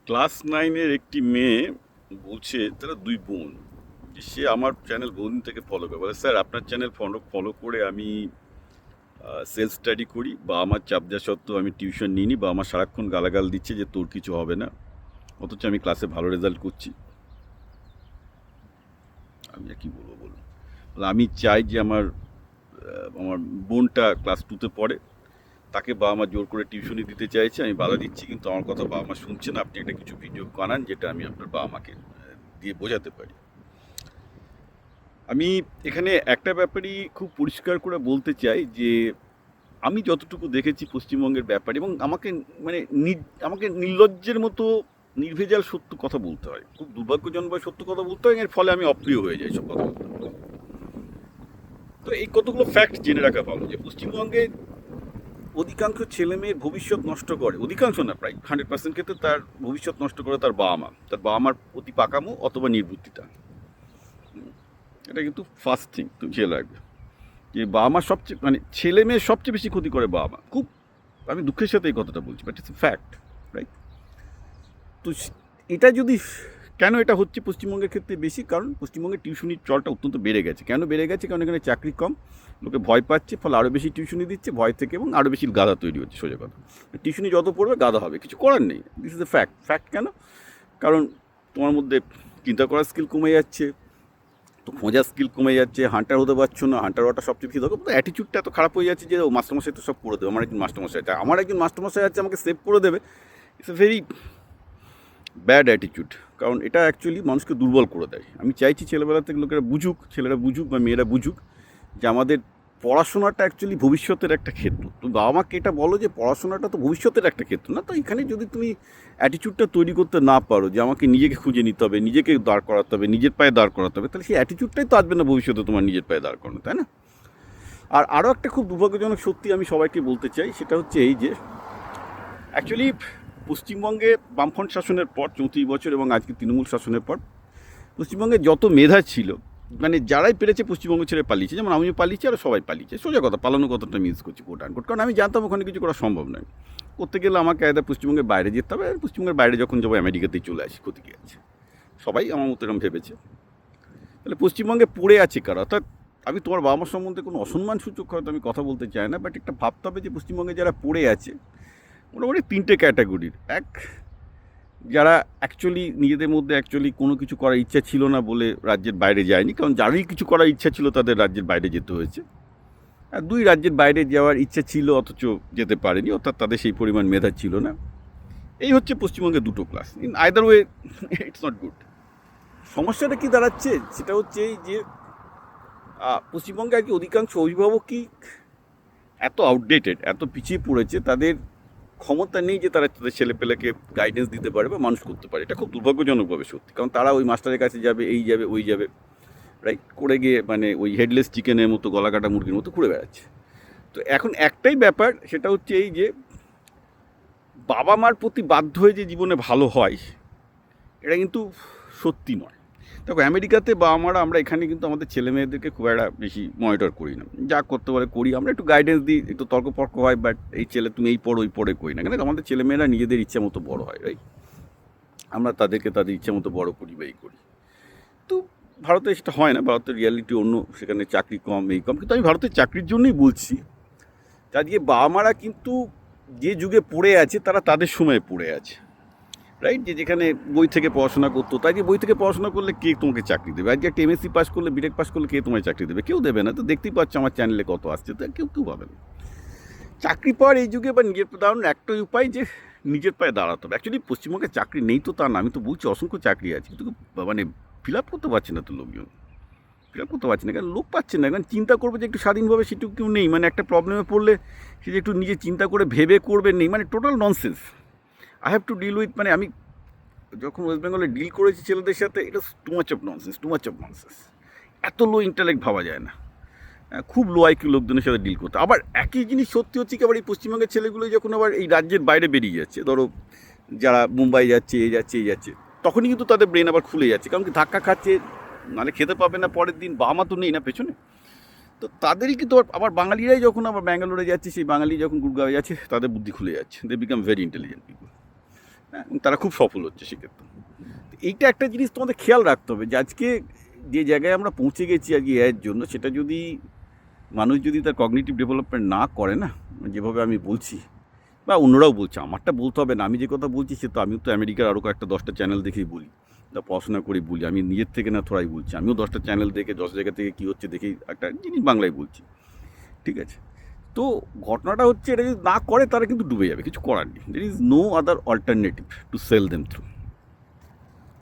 Class 9-এর একটি মেয়ে বলছে তারা দুই বোন, যে সে আমার চ্যানেল বহুদিন থেকে ফলো করে। বলে, স্যার আপনার চ্যানেল ফলো ফলো করে আমি সেলফ স্টাডি করি, বা আমার চাপ দেওয়া সত্ত্বেও আমি টিউশন নিইনি, বা আমার সারাক্ষণ গালাগাল দিচ্ছে যে তোর কিছু হবে না, অথচ আমি ক্লাসে ভালো রেজাল্ট করছি। আমি আর কি বলবো বলুন। বলে, আমি চাই যে আমার বোনটা ক্লাস 2-তে পড়ে, তাকে বাবা মা জোর করে টিউশনি দিতে চাইছে, আমি বাধা দিচ্ছি, কিন্তু আমার কথা বাবা মা শুনছে না। আপনি একটা কিছু ভিডিও বানান যেটা আমি আপনার বাবা মাকে দিয়ে বোঝাতে পারি। আমি এখানে একটা ব্যাপারই খুব পরিষ্কার করে বলতে চাই যে আমি যতটুকু দেখেছি পশ্চিমবঙ্গের ব্যাপারে, এবং মানে আমাকে নির্লজ্জের মতো নির্ভেজাল সত্য কথা বলতে হয়, খুব দুর্ভাগ্যজনক সত্য কথা বলতে হয়, এর ফলে আমি অপ্রিয় হয়ে যাই সব কথা বলতে। তো এই কতগুলো ফ্যাক্ট জেনে রাখা ভালো যে পশ্চিমবঙ্গে অধিকাংশ ছেলে মেয়ের ভবিষ্যৎ নষ্ট করে, অধিকাংশ না, প্রায় 100% ক্ষেত্রে তার ভবিষ্যৎ নষ্ট করে তার বাবা মা, তার বাবা মার অতি পাকামো অথবা নির্বুদ্ধিতা। এটা কিন্তু ফার্স্ট থিং তুমি খেয়াল রাখবে, যে বাবা মা সবচেয়ে, মানে ছেলে মেয়ের সবচেয়ে বেশি ক্ষতি করে বাবা মা। খুব, আমি দুঃখের সাথে এই কথাটা বলছি, বাট ইটস ফ্যাক্ট, রাইট? তো এটা যদি, কেন এটা হচ্ছে পশ্চিমবঙ্গের ক্ষেত্রে বেশি, কারণ পশ্চিমবঙ্গের টিউশনির চলটা অত্যন্ত বেড়ে গেছে। কেন বেড়ে গেছে? কারণ এখানে চাকরি কম, লোকে ভয় পাচ্ছে, ফলে আরও বেশি টিউশনি দিচ্ছে ভয় থেকে, এবং আরও বেশি গাধা তৈরি হচ্ছে। সোজা কথা, টিউশনি যত পড়বে গাধা হবে, কিছু করার নেই। This is a fact. Fact কেন? কারণ তোমার মধ্যে চিন্তা করার স্কিল কমে যাচ্ছে, তো খোঁজার স্কিল কমে যাচ্ছে, হান্টার হতে পারছো না। হান্টার হওয়াটা সবচেয়ে বেশি দরকার। অ্যাটিচিউডটা এত খারাপ হয়ে যাচ্ছে যে ও মাস্টারমশাই তো সব করে দেবে। আমার একজন মাস্টারমশাই আছে, আমাকে সেভ করে দেবে। ইটস এ ভেরি ব্যাড অ্যাটিচিউড, কারণ এটা অ্যাকচুয়ালি মানুষকে দুর্বল করে দেয়। আমি চাইছি ছেলেবেলা থেকে লোকেরা বুঝুক, ছেলেরা বুঝুক বা মেয়েরা বুঝুক, যে আমাদের পড়াশোনাটা অ্যাকচুয়ালি ভবিষ্যতের একটা ক্ষেত্র। তো বাবা মাকে এটা বলো যে পড়াশোনাটা তো ভবিষ্যতের একটা ক্ষেত্র না। তো এখানে যদি তুমি অ্যাটিচিউডটা তৈরি করতে না পারো যে আমাকে নিজেকে খুঁজে নিতে হবে, নিজেকে দাঁড় করাতে হবে, নিজের পায়ে দাঁড় করাতে হবে, তাহলে সেই অ্যাটিচিউডটাই তো আসবে না ভবিষ্যতে তোমার নিজের পায়ে দাঁড় করানো, তাই না? আর আরও একটা খুব দুর্ভাগ্যজনক সত্যি আমি সবাইকে বলতে চাই, সেটা হচ্ছে এই যে অ্যাকচুয়ালি পশ্চিমবঙ্গে বামফ্রন্ট শাসনের পর 34 বছর এবং আজকে তৃণমূল শাসনের পর পশ্চিমবঙ্গে যত মেধা ছিল, মানে যারাই পেরেছে পশ্চিমবঙ্গ ছেড়ে পালিয়েছে, যেমন আমিও পালিয়েছি আর সবাই পালিয়েছে। সোজা কথা, পালানোর কথাটা মিস করছি কোট আনকোট, কারণ আমি জানতাম ওখানে কিছু করা সম্ভব নয়। করতে গেলে আমাকে একদম পশ্চিমবঙ্গের বাইরে যেতে হবে, আর পশ্চিমবঙ্গের বাইরে যখন যাবো আমেরিকাতেই চলে আসি, ক্ষতি কী আছে? সবাই আমার মতো এরকম ভেবেছে। তাহলে পশ্চিমবঙ্গে পড়ে আছে কারা? অর্থাৎ আমি তোমার বাবা মার সম্বন্ধে কোনো অসম্মান সূচক হয়তো আমি কথা বলতে চাই না, বাট একটা ভাবতে হবে যে পশ্চিমবঙ্গে যারা পড়ে আছে মোটামুটি 3টে ক্যাটাগরির। এক, যারা অ্যাকচুয়ালি নিজেদের মধ্যে অ্যাকচুয়ালি কোনো কিছু করার ইচ্ছা ছিল না বলে রাজ্যের বাইরে যায়নি, কারণ যারই কিছু করার ইচ্ছা ছিল তাদের রাজ্যের বাইরে যেতে হয়েছে। আর দুই, রাজ্যের বাইরে যাওয়ার ইচ্ছা ছিল অথচ যেতে পারেনি, অর্থাৎ তাদের সেই পরিমাণ মেধা ছিল না। এই হচ্ছে পশ্চিমবঙ্গের দুটো class. In either way it's not good. সমস্যাটা কি দাঁড়াচ্ছে? সেটা হচ্ছে এই যে পশ্চিমবঙ্গে আর কি অধিকাংশ অভিভাবকই এত আউটডেটেড, এত পিছিয়ে পড়েছে, তাদের ক্ষমতা নেই যে তারা তাদের ছেলেপেলেকে গাইডেন্স দিতে পারে বা মানুষ করতে পারে। এটা খুব দুর্ভাগ্যজনকভাবে সত্যি, কারণ তারা ওই মাস্টারের কাছে যাবে, এই যাবে ওই যাবে, রাইট করে গিয়ে মানে ওই হেডলেস চিকেনের মতো, গলা কাটা মুরগির মতো ঘুরে বেড়াচ্ছে। তো এখন একটাই ব্যাপার, সেটা হচ্ছে এই যে বাবা মার প্রতি বাধ্য হয়ে যে জীবনে ভালো হয়, এটা কিন্তু সত্যি নয়। দেখো আমেরিকাতে বাবা মারা, আমরা এখানে কিন্তু আমাদের ছেলে মেয়েদেরকে খুব একটা বেশি মনিটর করি না, যা করতে পারে করি, আমরা একটু গাইডেন্স দিই, একটু তর্কপর্ক হয়, বাট এই ছেলে তুমি এই পড়ো ওই পড়ে করি না। কেন? আমাদের ছেলেমেয়েরা নিজেদের ইচ্ছা মতো বড় হয়, রাইট? আমরা তাদেরকে তাদের ইচ্ছা মতো বড় করি বা এই করি। তো ভারতে সেটা হয় না, ভারতের রিয়ালিটি অন্য, সেখানে চাকরি কম, এই কম। কিন্তু আমি ভারতের চাকরির জন্যই বলছি, আজকে বাবা মারা কিন্তু যে যুগে পড়ে আছে তারা তাদের সময়ে পড়ে আছে, রাইট? যে যেখানে বই থেকে পড়াশোনা করতো, তাই যে বই থেকে পড়াশোনা করলে কে তোমাকে চাকরি দেবে? আজকে একটা এমএসসি পাস করলে, বিটেক পাস করলে কে তোমায় চাকরি দেবে? কেউ দেবে না। তো দেখতেই পাচ্ছ আমার চ্যানেলে কত আসছে, তো কেউ কেউ পাবে না। চাকরি পাওয়ার এই যুগে বা নিজের দাঁড়ানোর একটাই উপায়, যে নিজের পায়ে দাঁড়াতে হবে। অ্যাকচুয়ালি পশ্চিমবঙ্গে চাকরি নেই তো তা না, আমি তো বলছি অসংখ্য চাকরি আছে, কিন্তু মানে ফিল আপ করতে পারছে না তো লোকজন, ফিল আপ করতে পারছে না, কারণ লোক পাচ্ছে না। কারণ চিন্তা করবে যে একটু স্বাধীনভাবে, সেটুকু কেউ নেই। মানে একটা প্রবলেমে পড়লে সে যে একটু নিজে চিন্তা করে ভেবে করবে নেই, মানে total nonsense. I have to deal with, মানে আমি যখন ওয়েস্ট বেঙ্গলে ডিল করেছি ছেলেদের সাথে, এটা too much of nonsense, too much of nonsense. এত লো ইন্টালেক্ট ভাবা যায় না। খুব লো আইকিউ লোকজনের সাথে ডিল করতে। আবার একই জিনিস সত্যি হচ্ছে কি, আবার এই পশ্চিমবঙ্গের ছেলেগুলো যখন আবার এই রাজ্যের বাইরে বেরিয়ে যাচ্ছে, ধরো যারা মুম্বাই যাচ্ছে, এই যাচ্ছে এই যাচ্ছে, তখনই কিন্তু তাদের ব্রেন আবার খুলে যাচ্ছে, কারণ কি ধাক্কা খাচ্ছে, মানে খেতে পাবে না পরের দিন, বাবা মা তো নেই না পেছনে। তো তাদেরই কিন্তু আবার বাঙালিরাই যখন আবার ব্যাঙ্গালোরে যাচ্ছে, সেই বাঙালি যখন গুড়গাঁও যাচ্ছে, তাদের বুদ্ধি খুলে যাচ্ছে, they become very intelligent people. হ্যাঁ, এবং তারা খুব সফল হচ্ছে সেক্ষেত্রে। তো এইটা একটা জিনিস তোমাদের খেয়াল রাখতে হবে যে আজকে যে জায়গায় আমরা পৌঁছে গেছি আজকে এআইয়ের জন্য, সেটা যদি মানুষ যদি তার কগনিটিভ ডেভেলপমেন্ট না করে না, যেভাবে আমি বলছি বা অন্যরাও বলছে, আমারটা বলতে হবে না, আমি যে কথা বলছি সে তো আমিও তো আমেরিকার আরও কয়েকটা 10টা চ্যানেল দেখেই বলি, তা পড়াশোনা করে বলি, আমি নিজের থেকে না থোড়াই বলছি, আমিও 10টা চ্যানেল দেখে 10 জায়গা থেকে কী হচ্ছে দেখেই একটা জিনিস বাংলায় বলছি, ঠিক আছে? তো ঘটনাটা হচ্ছে এটা যদি না করে তারা কিন্তু ডুবে যাবে, কিছু করার নেই, there is no other alternative to sell them through.